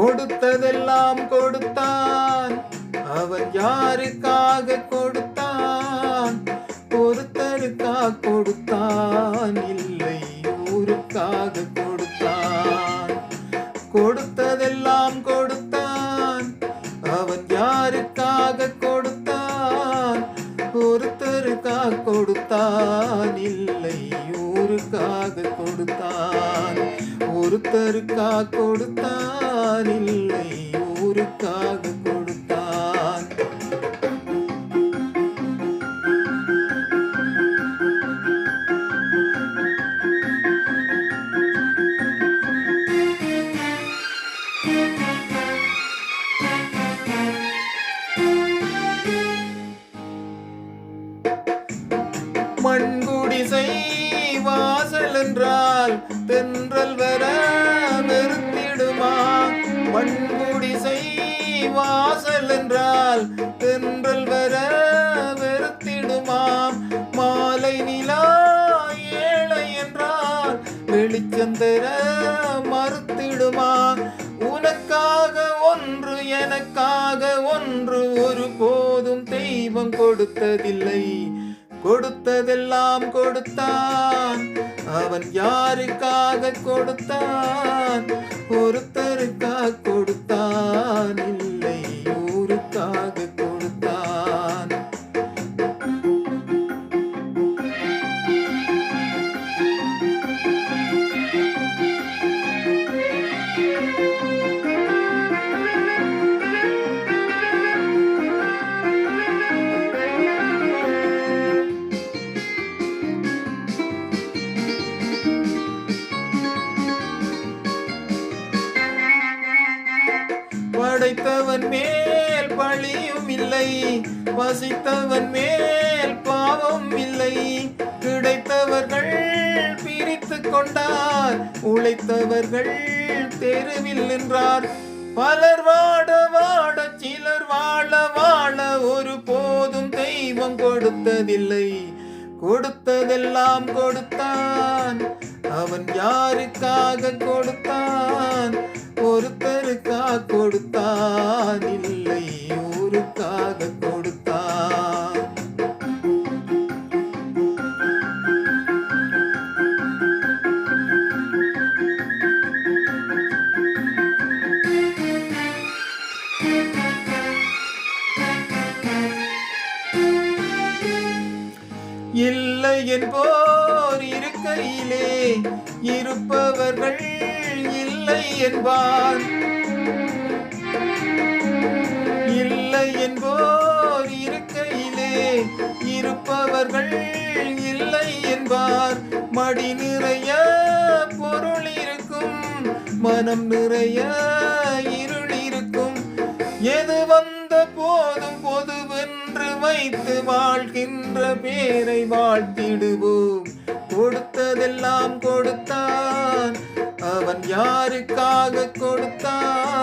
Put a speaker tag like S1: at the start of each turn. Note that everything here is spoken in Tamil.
S1: கொடுத்ததெல்லாம் கொடுத்தான். அவன் யாருக்காக கொடுத்தான்? ஒருத்தருக்காக கொடுத்தான், இல்லை ஊருக்காக கொடுத்தான். கொடுத்ததெல்லாம் கொடுத்தான். அவன் யாருக்காக கொடுத்தான்? ஒருத்தருக்காக கொடுத்தான், இல்லை ஊருக்காக கொடுத்தான். ஒருத்தருக்காக கொடுத்தான், இல்லை ஊருக்காக கொடுத்தான். மண்குடிசை வாசல் என்றால் தென்றல் வர வெறுத்திடுமா? மண்குடிசை வாசல் என்றால் தென்றல் வர வெறுத்திடுமாம். மாலை நிலா ஏழை என்றால் வெளிச்சம் தர மறுத்திடுமா? உனக்காக ஒன்று எனக்காக ஒன்று ஒருபோதும் தெய்வம் கொடுத்ததில்லை. கொடுத்ததெல்லாம் கொடுத்தான். அவன் யாருக்காக கொடுத்தான்? ஒருத்தருக்காக கொடுத்தான், இல்லை ஊருக்காக கொடுத்தான். படைத்தவன் மேல் பழியும் இல்லை, வசித்தவன் மேல் பாவம் இல்லை. கிடைத்தவர்கள் பிரித்து கொண்டார், உழைத்தவர்கள் தெருவில் நின்றார். பலர் வாட வாட சிலர் வாழ வாழ ஒரு போதும் தெய்வம் கொடுத்ததில்லை. கொடுத்ததெல்லாம் கொடுத்தான். அவன் யாருக்காக கொடுத்தான்? ஒருத்தருக்காக கொடுத்தான், இல்லை ஊருக்காக கொடுத்தான். இல்லை என்போர் இருக்கையிலே இருப்பவர்கள் இல்லை என்பார். இல்லை என்போர் இருக்கையிலே இருப்பவர்கள் இல்லை என்பார். மடி நிறைய பொருள் இருக்கும், மனம் நிறைய இருள் இருக்கும். எது வந்த போதும் பொதுவென்று வைத்து வாழ்கின்ற பேரை வாழ்த்திடுவோம். கொடுத்ததெல்லாம் கொடுத்தான். அவன் யாருக்காக கொடுத்தான்?